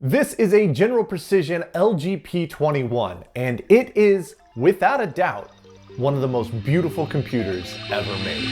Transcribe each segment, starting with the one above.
This is a General Precision LGP-21, and it is, without a doubt, one of the most beautiful computers ever made.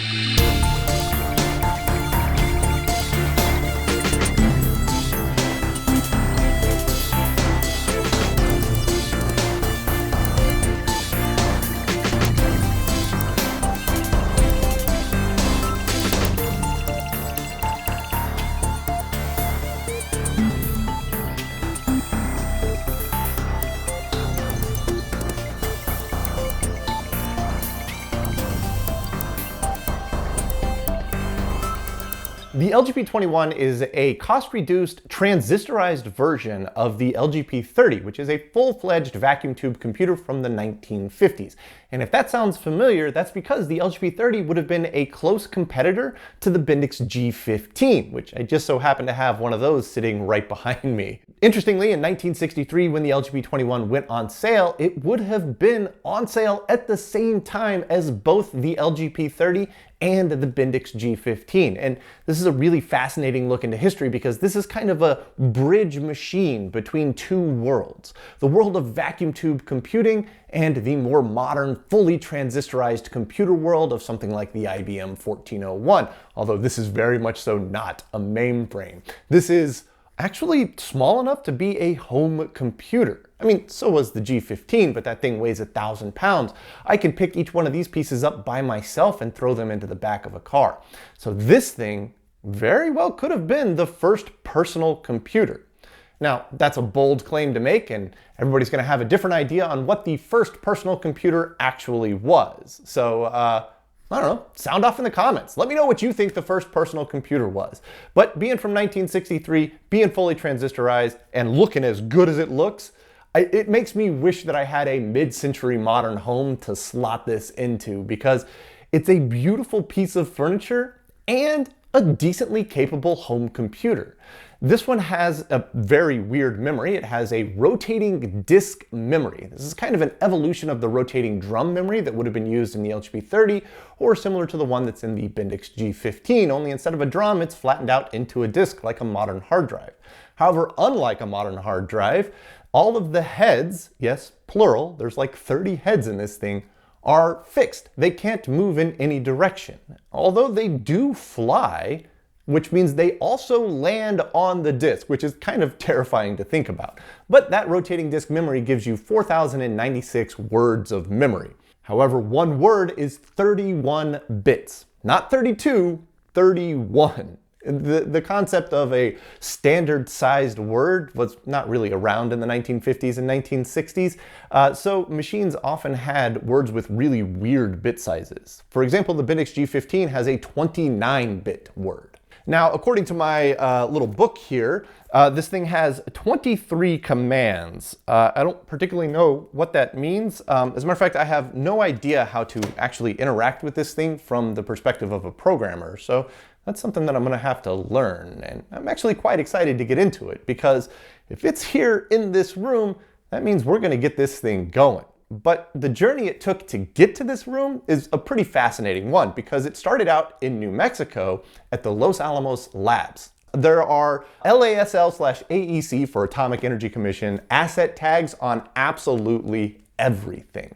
The LGP-21 is a cost-reduced, transistorized version of the LGP-30, which is a full-fledged vacuum tube computer from the 1950s. And if that sounds familiar, that's because the LGP-30 would have been a close competitor to the Bendix G15, which I just so happen to have one of those sitting right behind me. Interestingly, in 1963, when the LGP-21 went on sale, it would have been on sale at the same time as both the LGP-30 and the Bendix G15. And this is a really fascinating look into history because this is kind of a bridge machine between two worlds. The world of vacuum tube computing and the more modern, fully transistorized computer world of something like the IBM 1401, although this is very much so not a mainframe. This is actually small enough to be a home computer. I mean, so was the G15, but that thing weighs 1,000 pounds. I can pick each one of these pieces up by myself and throw them into the back of a car. So this thing very well could have been the first personal computer. Now, that's a bold claim to make, and everybody's going to have a different idea on what the first personal computer actually was. So, I don't know, sound off in the comments. Let me know what you think the first personal computer was. But being from 1963, being fully transistorized, and looking as good as it looks, it makes me wish that I had a mid-century modern home to slot this into, because it's a beautiful piece of furniture and a decently capable home computer. This one has a very weird memory. It has a rotating disk memory. This is kind of an evolution of the rotating drum memory that would have been used in the LGP-30, or similar to the one that's in the Bendix G15, only instead of a drum, it's flattened out into a disk like a modern hard drive. However, unlike a modern hard drive, all of the heads, yes, plural, there's like 30 heads in this thing, are fixed. They can't move in any direction. Although they do fly, which means they also land on the disk, which is kind of terrifying to think about. But that rotating disk memory gives you 4,096 words of memory. However, one word is 31 bits. Not 32, 31. The concept of a standard-sized word was not really around in the 1950s and 1960s, so machines often had words with really weird bit sizes. For example, the Bendix G15 has a 29-bit word. Now, according to my little book here, this thing has 23 commands. I don't particularly know what that means. As a matter of fact, I have no idea how to actually interact with this thing from the perspective of a programmer. So that's something that I'm going to have to learn. And I'm actually quite excited to get into it, because if it's here in this room, that means we're going to get this thing going. But the journey it took to get to this room is a pretty fascinating one, because it started out in New Mexico at the Los Alamos Labs. There are LASL/AEC for Atomic Energy Commission asset tags on absolutely everything.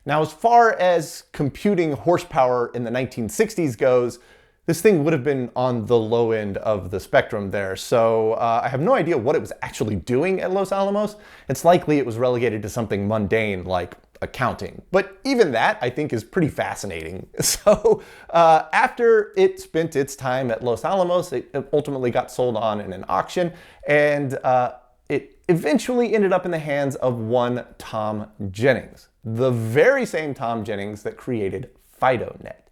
Now, as far as computing horsepower in the 1960s goes, this thing would have been on the low end of the spectrum there, so I have no idea what it was actually doing at Los Alamos. It's likely it was relegated to something mundane like accounting, but even that I think is pretty fascinating. So after it spent its time at Los Alamos, it ultimately got sold on in an auction, and it eventually ended up in the hands of one Tom Jennings, the very same Tom Jennings that created FidoNet.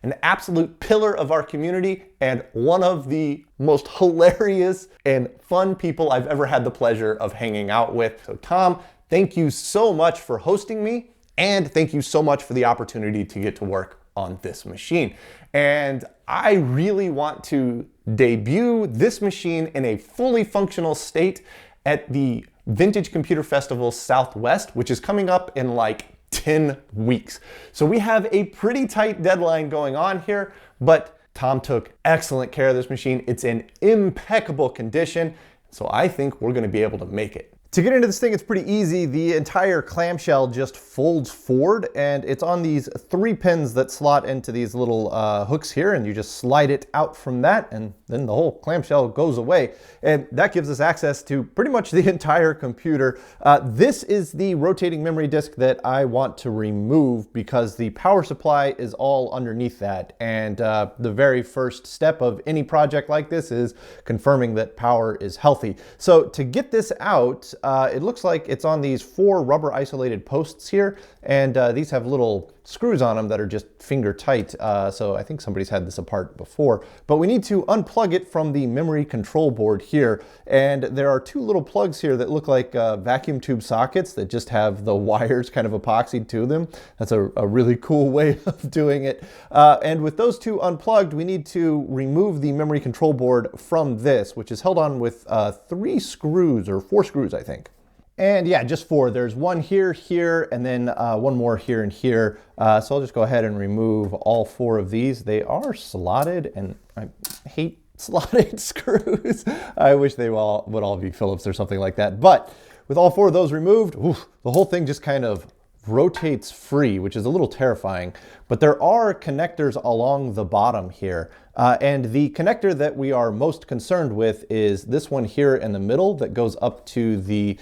An absolute pillar of our community and one of the most hilarious and fun people I've ever had the pleasure of hanging out with. So Tom, thank you so much for hosting me, and thank you so much for the opportunity to get to work on this machine. And I really want to debut this machine in a fully functional state at the Vintage Computer Festival Southwest, which is coming up in like 10 weeks. So we have a pretty tight deadline going on here, but Tom took excellent care of this machine. It's in impeccable condition. So I think we're gonna be able to make it. To get into this thing, it's pretty easy. The entire clamshell just folds forward, and it's on these 3 pins that slot into these little hooks here, and you just slide it out from that, and then the whole clamshell goes away. And that gives us access to pretty much the entire computer. This is the rotating memory disk that I want to remove because the power supply is all underneath that. And the very first step of any project like this is confirming that power is healthy. So to get this out, it looks like it's on these 4 rubber isolated posts here, and these have little screws on them that are just finger tight. So I think somebody's had this apart before, but we need to unplug it from the memory control board here. And there are 2 little plugs here that look like vacuum tube sockets that just have the wires kind of epoxied to them. That's a really cool way of doing it. And with those 2 unplugged, we need to remove the memory control board from this, which is held on with 3 screws or 4 screws, I think. And yeah, just 4. There's 1 here, here, and then 1 more here and here. So I'll just go ahead and remove all 4 of these. They are slotted, and I hate slotted screws. I wish they would all be Phillips or something like that. But with all 4 of those removed, the whole thing just kind of rotates free, which is a little terrifying. But there are connectors along the bottom here. And the connector that we are most concerned with is this one here in the middle that goes up to the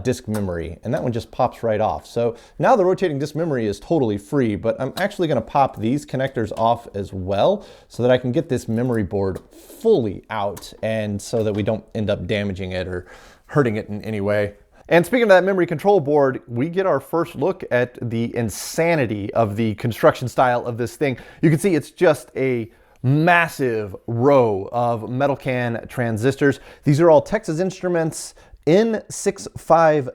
disk memory. And that one just pops right off. So now the rotating disk memory is totally free, but I'm actually going to pop these connectors off as well so that I can get this memory board fully out, and so that we don't end up damaging it or hurting it in any way. And speaking of that memory control board, we get our first look at the insanity of the construction style of this thing. You can see it's just a massive row of metal can transistors. These are all Texas Instruments N652.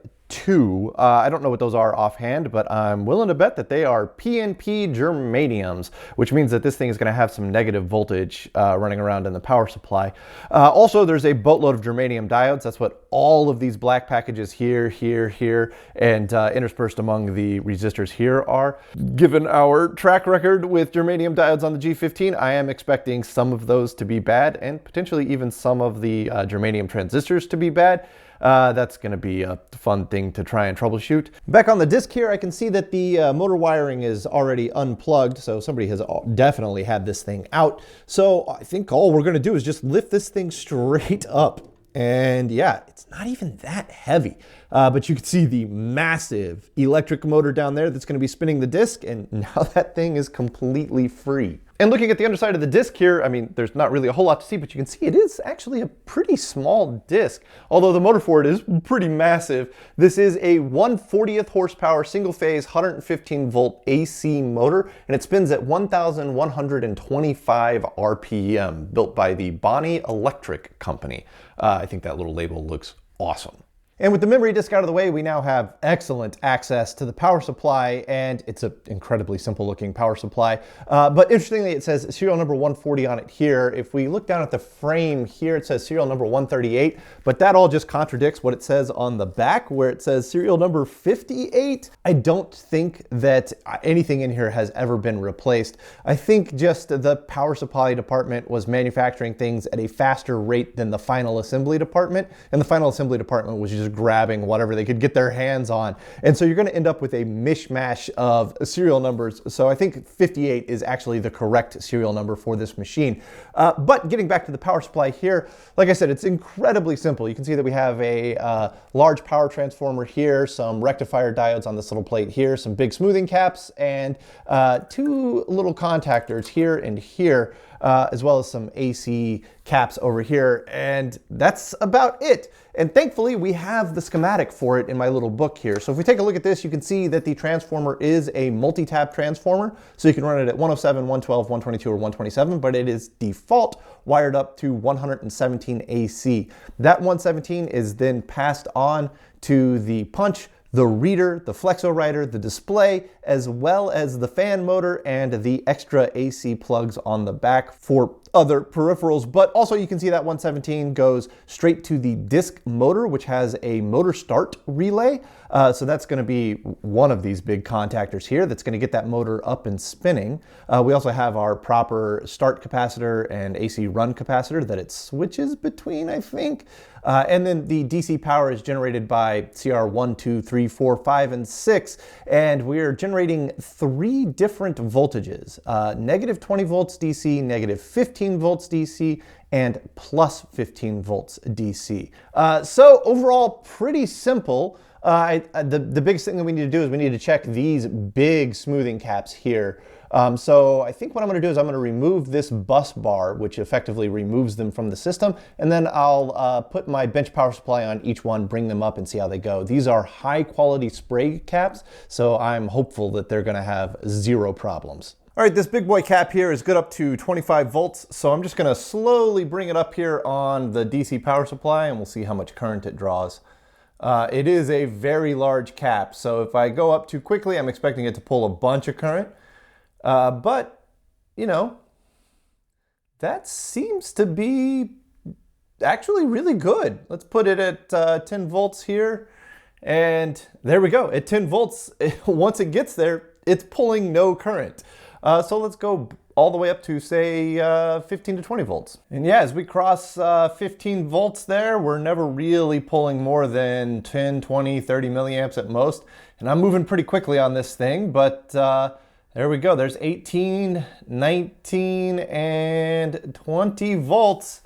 I don't know what those are offhand, but I'm willing to bet that they are PNP germaniums, which means that this thing is going to have some negative voltage running around in the power supply. Also, there's a boatload of germanium diodes. That's what all of these black packages here, here, and interspersed among the resistors here are. Given our track record with germanium diodes on the G15, I am expecting some of those to be bad, and potentially even some of the germanium transistors to be bad. That's going to be a fun thing to try and troubleshoot. Back on the disk here, I can see that the motor wiring is already unplugged, so somebody has definitely had this thing out. So I think all we're going to do is just lift this thing straight up. And yeah, it's not even that heavy, but you can see the massive electric motor down there that's going to be spinning the disk, and now that thing is completely free. And looking at the underside of the disk here, I mean, there's not really a whole lot to see, but you can see it is actually a pretty small disk, although the motor for it is pretty massive. This is a 1/40th horsepower single-phase 115-volt AC motor, and it spins at 1,125 RPM, built by the Bonnie Electric Company. I think that little label looks awesome. And with the memory disk out of the way, we now have excellent access to the power supply, and it's an incredibly simple looking power supply. But interestingly, it says serial number 140 on it here. If we look down at the frame here, it says serial number 138, but that all just contradicts what it says on the back where it says serial number 58. I don't think that anything in here has ever been replaced. I think just the power supply department was manufacturing things at a faster rate than the final assembly department, and the final assembly department was just grabbing whatever they could get their hands on. And so you're going to end up with a mishmash of serial numbers. So I think 58 is actually the correct serial number for this machine. But getting back to the power supply here, like I said, it's incredibly simple. You can see that we have a large power transformer here, some rectifier diodes on this little plate here, some big smoothing caps, and 2 little contactors here and here, as well as some AC caps over here, and that's about it. And thankfully, we have the schematic for it in my little book here. So if we take a look at this, you can see that the transformer is a multi-tap transformer. So you can run it at 107, 112, 122, or 127, but it is default wired up to 117 AC. That 117 is then passed on to the punch, the reader, the flexo writer, the display, as well as the fan motor and the extra AC plugs on the back for other peripherals. But also you can see that 117 goes straight to the disk motor, which has a motor start relay. So that's going to be one of these big contactors here that's going to get that motor up and spinning. We also have our proper start capacitor and AC run capacitor that it switches between, I think. And then the DC power is generated by CR 1, 2, 3, 4, 5, and 6. And we're generating 3 different voltages, negative 20 volts DC, negative 15 volts DC, and plus 15 volts DC. So overall, pretty simple. The biggest thing that we need to do is we need to check these big smoothing caps here. So I think what I'm going to do is I'm going to remove this bus bar, which effectively removes them from the system, and then I'll put my bench power supply on each one, bring them up, and see how they go. These are high quality spray caps, so I'm hopeful that they're going to have 0 problems. All right, this big boy cap here is good up to 25 volts, so I'm just going to slowly bring it up here on the DC power supply, and we'll see how much current it draws. It is a very large cap, so if I go up too quickly, I'm expecting it to pull a bunch of current. But, you know, that seems to be actually really good. Let's put it at 10 volts here, and there we go. At 10 volts, once it gets there, it's pulling no current. So let's go all the way up to, say, 15 to 20 volts. And yeah, as we cross 15 volts there, we're never really pulling more than 10, 20, 30 milliamps at most. And I'm moving pretty quickly on this thing, but there we go. There's 18, 19, and 20 volts.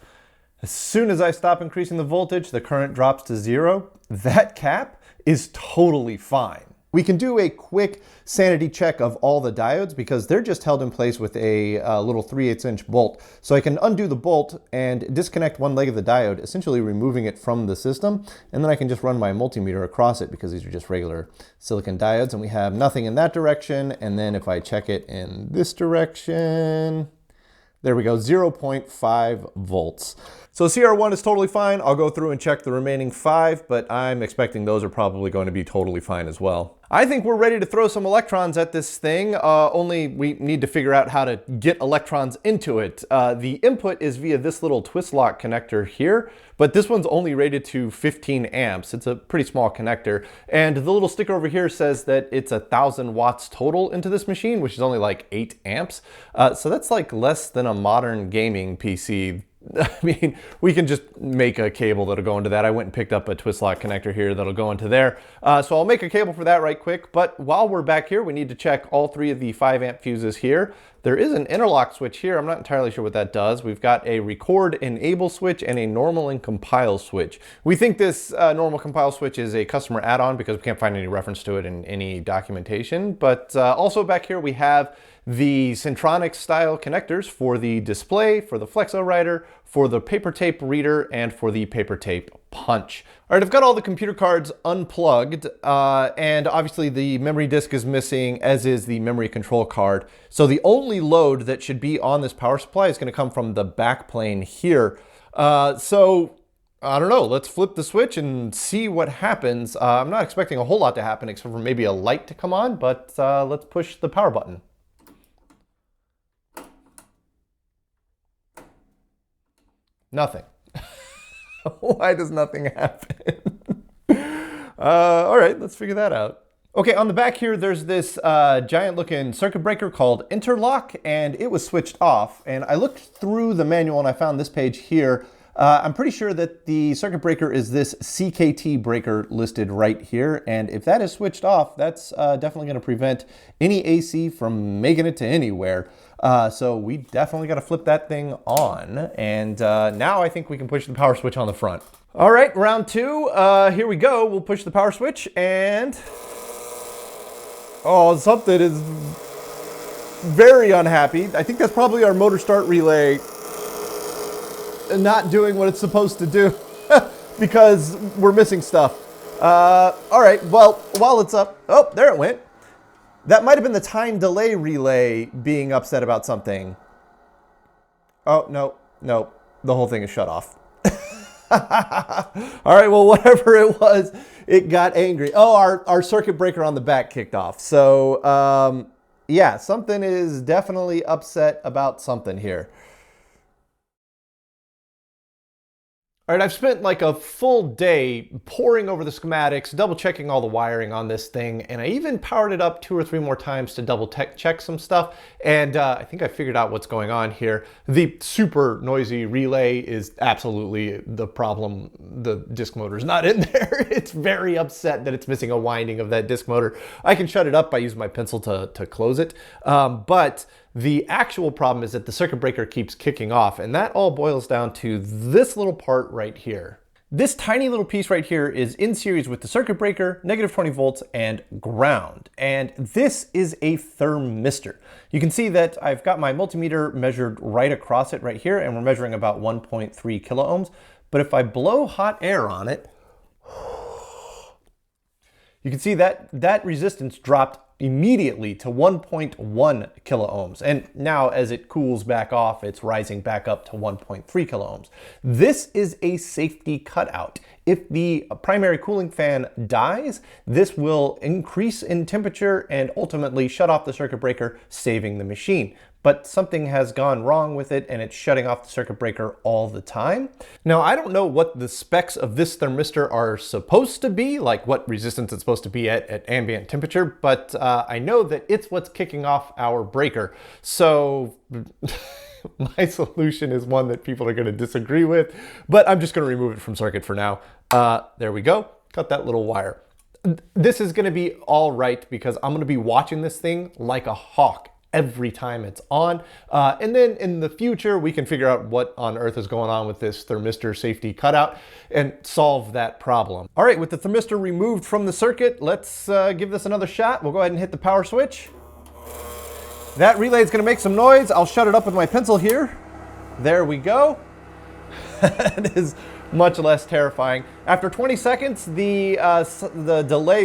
As soon as I stop increasing the voltage, the current drops to 0. That cap is totally fine. We can do a quick sanity check of all the diodes because they're just held in place with a little 3/8" bolt. So I can undo the bolt and disconnect one leg of the diode, essentially removing it from the system. And then I can just run my multimeter across it because these are just regular silicon diodes, and we have nothing in that direction. And then if I check it in this direction, there we go, 0.5 volts. So CR1 is totally fine. I'll go through and check the remaining 5, but I'm expecting those are probably going to be totally fine as well. I think we're ready to throw some electrons at this thing, only we need to figure out how to get electrons into it. The input is via this little twist lock connector here, but this one's only rated to 15 amps. It's a pretty small connector, and the little sticker over here says that it's 1,000 watts total into this machine, which is only like 8 amps. So that's like less than a modern gaming PC. I mean, we can just make a cable that'll go into that. I went and picked up a twist lock connector here that'll go into there. So I'll make a cable for that right quick. But while we're back here, we need to check all 3 of the 5 amp fuses here. There is an interlock switch here. I'm not entirely sure what that does. We've got a record enable switch and a normal and compile switch. We think this normal compile switch is a customer add-on because we can't find any reference to it in any documentation. But also back here we have the Centronics style connectors for the display, for the flexo writer, for the paper tape reader, and for the paper tape punch. All right, I've got all the computer cards unplugged, and obviously the memory disk is missing, as is the memory control card. So the only load that should be on this power supply is gonna come from the back plane here. So I don't know, let's flip the switch and see what happens. I'm not expecting a whole lot to happen except for maybe a light to come on, but let's push the power button. Nothing. Why does nothing happen? All right, let's figure that out. Okay, on the back here, there's this giant looking circuit breaker called interlock, and it was switched off. And I looked through the manual and I found this page here. I'm pretty sure that the circuit breaker is this CKT breaker listed right here. And if that is switched off, that's definitely gonna prevent any AC from making it to anywhere. So we definitely gotta flip that thing on. And now I think we can push the power switch on the front. All right, round 2, here we go. We'll push the power switch and, oh, something is very unhappy. I think that's probably our motor start relay not doing what it's supposed to do because we're missing stuff. All right, well, while it's up, oh, there it went. That might have been the time delay relay being upset about something. Oh, no, the whole thing is shut off. All right, well, whatever it was, it got angry. Oh, our circuit breaker on the back kicked off. So, yeah, something is definitely upset about something here. All right, I've spent like a full day poring over the schematics, double checking all the wiring on this thing, and I even powered it up 2 or 3 more times to double check some stuff, and I think I figured out what's going on here. The super noisy relay is absolutely the problem. The disk motor is not in there. It's very upset that it's missing a winding of that disk motor. I can shut it up by using my pencil to close it, but the actual problem is that the circuit breaker keeps kicking off, and that all boils down to this little part right here. This tiny little piece right here is in series with the circuit breaker, -20 volts, and ground. And this is a thermistor. You can see that I've got my multimeter measured right across it right here, and we're measuring about 1.3 kilo ohms. But if I blow hot air on it, you can see that that resistance dropped immediately to 1.1 kilo ohms. And now as it cools back off, it's rising back up to 1.3 kilo ohms. This is a safety cutout. If the primary cooling fan dies, this will increase in temperature and ultimately shut off the circuit breaker, saving the machine. But something has gone wrong with it and it's shutting off the circuit breaker all the time. Now, I don't know what the specs of this thermistor are supposed to be, like what resistance it's supposed to be at ambient temperature, but I know that it's what's kicking off our breaker. So my solution is one that people are going to disagree with, but I'm just going to remove it from circuit for now. There we go. Cut that little wire. This is going to be all right because I'm going to be watching this thing like a hawk every time it's on. And then in the future, we can figure out what on earth is going on with this thermistor safety cutout and solve that problem. All right, with the thermistor removed from the circuit, let's give this another shot. We'll go ahead and hit the power switch. That relay is gonna make some noise. I'll shut it up with my pencil here. There we go. That is much less terrifying. After 20 seconds, the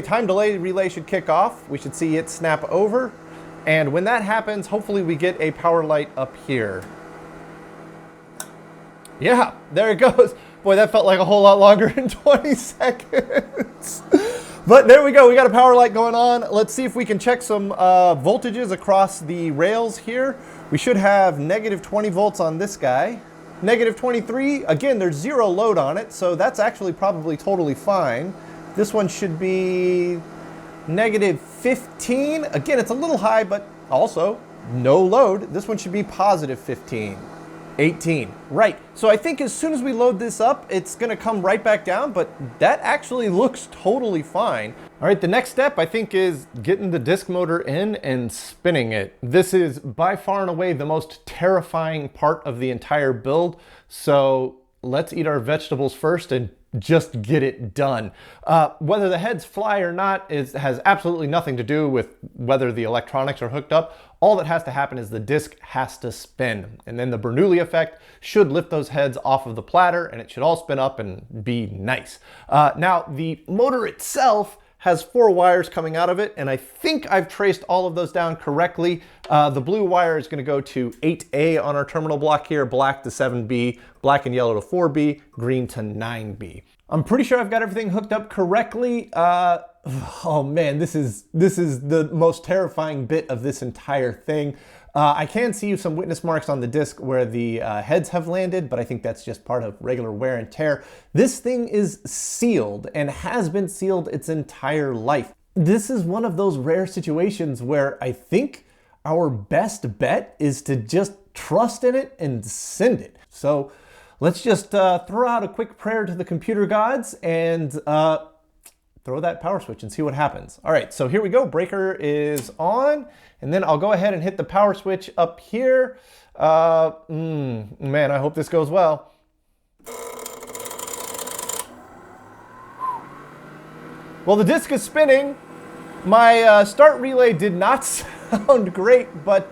time delay relay should kick off. We should see it snap over. And when that happens, hopefully we get a power light up here. Yeah, there it goes. Boy, that felt like a whole lot longer than 20 seconds. But there we go, we got a power light going on. Let's see if we can check some voltages across the rails here. We should have -20 volts on this guy. -23, again, there's 0 load on it, so that's actually probably totally fine. This one should be -15. Again, it's a little high, but also no load. This one should be +15. 18. Right. So I think as soon as we load this up, it's going to come right back down, but that actually looks totally fine. All right, the next step I think is getting the disk motor in and spinning it. This is by far and away the most terrifying part of the entire build. So let's eat our vegetables first and just get it done. Whether the heads fly or not has absolutely nothing to do with whether the electronics are hooked up. All that has to happen is the disk has to spin, and then the Bernoulli effect should lift those heads off of the platter and it should all spin up and be nice. Now the motor itself has 4 wires coming out of it, and I think I've traced all of those down correctly. The blue wire is going to go to 8A on our terminal block here, black to 7B, black and yellow to 4B, green to 9B. I'm pretty sure I've got everything hooked up correctly. Oh man, this is the most terrifying bit of this entire thing. I can see some witness marks on the disc where the heads have landed, but I think that's just part of regular wear and tear. This thing is sealed and has been sealed its entire life. This is one of those rare situations where I think our best bet is to just trust in it and send it. So let's just throw out a quick prayer to the computer gods and throw that power switch and see what happens. All right, so here we go. Breaker is on, and then I'll go ahead and hit the power switch up here. Man, I hope this goes well. Well, the disc is spinning. My start relay did not sound great, but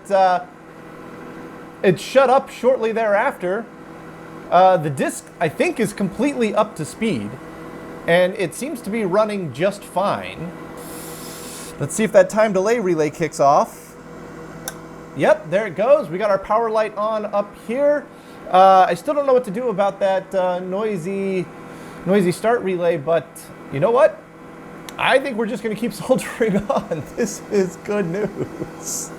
it shut up shortly thereafter. The disc, I think, is completely up to speed, and it seems to be running just fine. Let's see if that time delay relay kicks off. Yep, there it goes. We got our power light on up here. I still don't know what to do about that noisy start relay, but you know what? I think we're just going to keep soldering on. This is good news.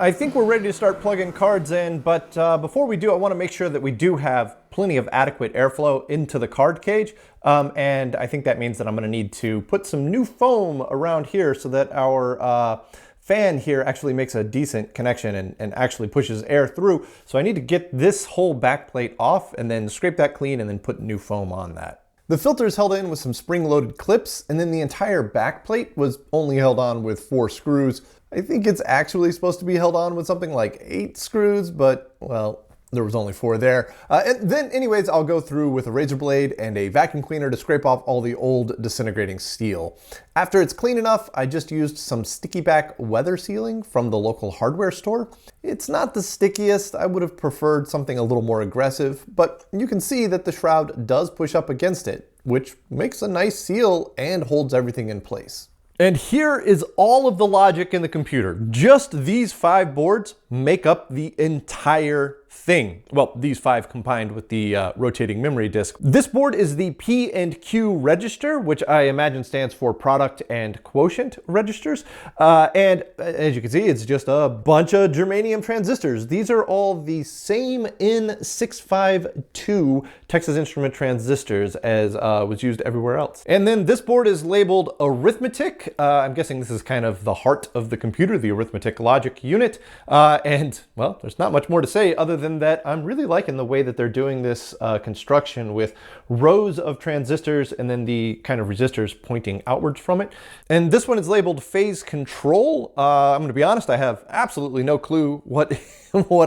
I think we're ready to start plugging cards in, but before we do, I want to make sure that we do have plenty of adequate airflow into the card cage. And I think that means that I'm going to need to put some new foam around here so that our fan here actually makes a decent connection and actually pushes air through. So I need to get this whole back plate off and then scrape that clean and then put new foam on that. The filter is held in with some spring-loaded clips, and then the entire back plate was only held on with 4 screws. I think it's actually supposed to be held on with something like 8 screws, but, well, there was only 4 there. And then anyways, I'll go through with a razor blade and a vacuum cleaner to scrape off all the old disintegrating steel. After it's clean enough, I just used some sticky back weather sealing from the local hardware store. It's not the stickiest. I would have preferred something a little more aggressive, but you can see that the shroud does push up against it, which makes a nice seal and holds everything in place. And here is all of the logic in the computer. Just these 5 boards make up the entire thing. Well, these 5 combined with the rotating memory disk. This board is the P and Q register, which I imagine stands for product and quotient registers. And as you can see, it's just a bunch of germanium transistors. These are all the same N652 Texas Instrument transistors as was used everywhere else. And then this board is labeled arithmetic. I'm guessing this is kind of the heart of the computer, the arithmetic logic unit. And well, there's not much more to say other than that I'm really liking the way that they're doing this construction with rows of transistors and then the kind of resistors pointing outwards from it. And this one is labeled phase control. I'm going to be honest, I have absolutely no clue what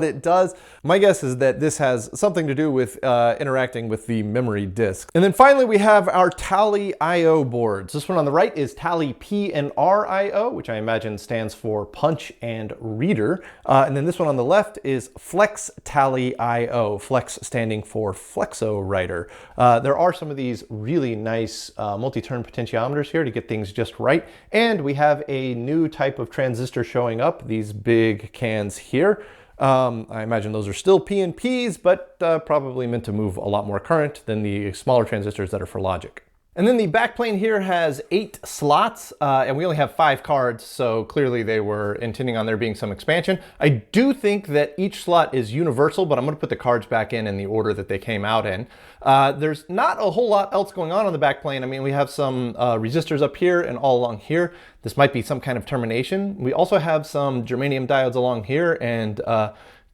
it does. My guess is that this has something to do with interacting with the memory disk. And then finally we have our Tally I/O boards. This one on the right is Tally P and R I/O, which I imagine stands for punch and reader. And then this one on the left is Flex Tally I/O, Flex standing for flexo writer. There are some of these really nice multi-turn potentiometers here to get things just right. And we have a new type of transistor showing up, these big cans here. I imagine those are still PNPs, but probably meant to move a lot more current than the smaller transistors that are for logic. And then the backplane here has 8 slots, and we only have 5 cards, so clearly they were intending on there being some expansion. I do think that each slot is universal, but I'm going to put the cards back in the order that they came out in. There's not a whole lot else going on the backplane. I mean, we have some resistors up here and all along here. This might be some kind of termination. We also have some germanium diodes along here and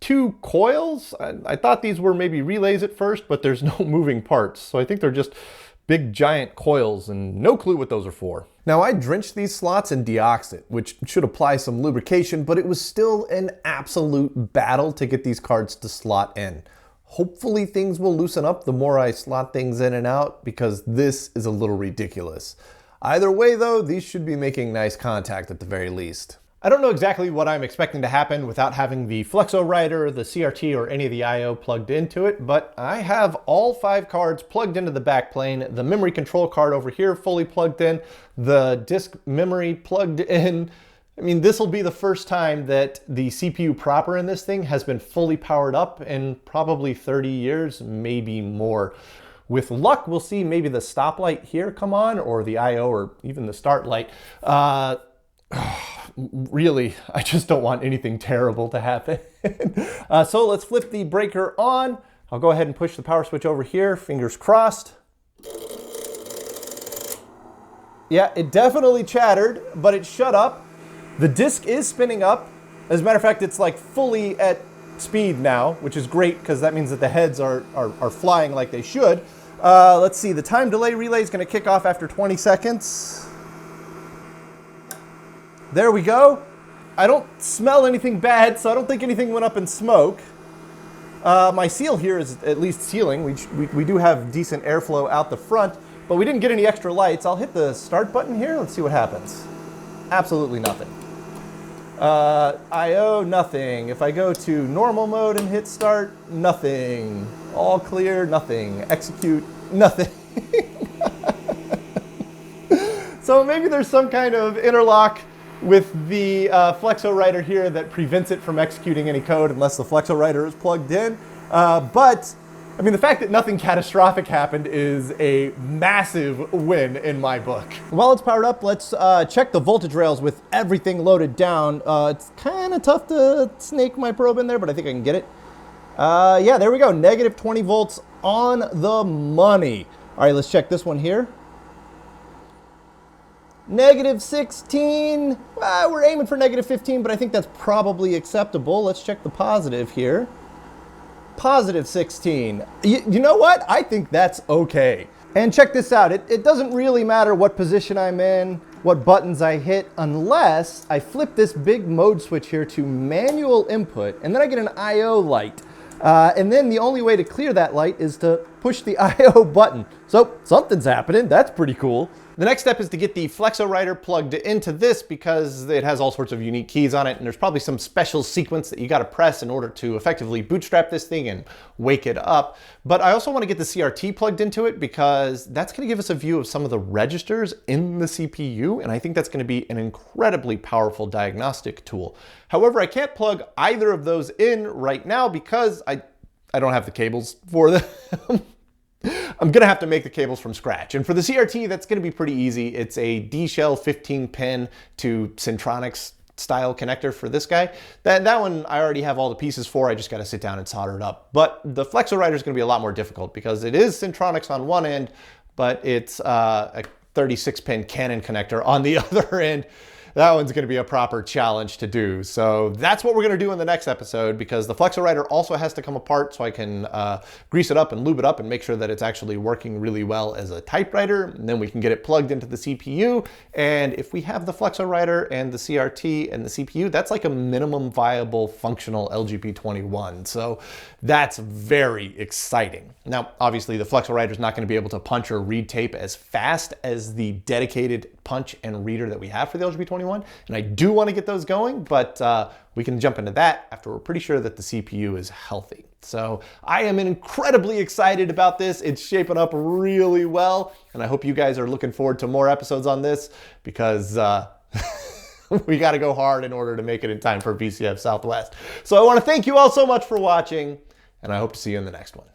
2 coils. I thought these were maybe relays at first, but there's no moving parts, so I think they're just big giant coils and no clue what those are for. Now I drenched these slots in deoxit, which should apply some lubrication, but it was still an absolute battle to get these cards to slot in. Hopefully things will loosen up the more I slot things in and out, because this is a little ridiculous. Either way though, these should be making nice contact at the very least. I don't know exactly what I'm expecting to happen without having the flexo writer, the CRT, or any of the I/O plugged into it, but I have all 5 cards plugged into the backplane, the memory control card over here fully plugged in, the disk memory plugged in. I mean, this will be the first time that the CPU proper in this thing has been fully powered up in probably 30 years, maybe more. With luck, we'll see maybe the stoplight here come on, or the I/O, or even the start light. Really, I just don't want anything terrible to happen. So let's flip the breaker on. I'll go ahead and push the power switch over here, fingers crossed. Yeah, it definitely chattered, but it shut up. The disk is spinning up. As a matter of fact, it's like fully at speed now, which is great because that means that the heads are flying like they should. Let's see, the time delay relay is going to kick off after 20 seconds. There we go. I don't smell anything bad, so I don't think anything went up in smoke. My seal here is at least sealing. We do have decent airflow out the front, but we didn't get any extra lights. I'll hit the start button here. Let's see what happens. Absolutely nothing. I/O, nothing. If I go to normal mode and hit start, nothing. All clear, nothing. Execute, nothing. So maybe there's some kind of interlock with the flexo writer here that prevents it from executing any code unless the flexo writer is plugged in. But I mean, the fact that nothing catastrophic happened is a massive win in my book. While it's powered up, let's check the voltage rails with everything loaded down. It's kind of tough to snake my probe in there, but I think I can get it. Yeah, there we go. Negative 20 volts on the money. All right, let's check this one here. Negative 16. We're aiming for negative 15, but I think that's probably acceptable. Let's check the positive here. Positive 16. You know what? I think that's okay. And check this out. It doesn't really matter what position I'm in, what buttons I hit, unless I flip this big mode switch here to manual input, and then I get an I/O light. And then the only way to clear that light is to push the I/O button. So something's happening. That's pretty cool. The next step is to get the flexowriter plugged into this because it has all sorts of unique keys on it, and there's probably some special sequence that you got to press in order to effectively bootstrap this thing and wake it up. But I also want to get the CRT plugged into it because that's going to give us a view of some of the registers in the CPU, and I think that's going to be an incredibly powerful diagnostic tool. However, I can't plug either of those in right now because I don't have the cables for them. I'm gonna have to make the cables from scratch. And for the CRT, that's gonna be pretty easy. It's a D-shell 15 pin to Centronics style connector for this guy. That one I already have all the pieces for. I just gotta sit down and solder it up. But the flexowriter is gonna be a lot more difficult because it is Centronics on one end, but it's a 36 pin Canon connector on the other end. That one's going to be a proper challenge to do. So that's what we're going to do in the next episode, because the flexowriter also has to come apart so I can grease it up and lube it up and make sure that it's actually working really well as a typewriter. And then we can get it plugged into the CPU. And if we have the flexowriter and the CRT and the CPU, that's like a minimum viable functional LGP-21. So that's very exciting. Now, obviously the flexowriter is not going to be able to punch or read tape as fast as the dedicated punch and reader that we have for the LGP-21, and I do want to get those going, but we can jump into that after we're pretty sure that the CPU is healthy. So I am incredibly excited about this. It's shaping up really well, and I hope you guys are looking forward to more episodes on this because we got to go hard in order to make it in time for VCF Southwest. So I want to thank you all so much for watching, and I hope to see you in the next one.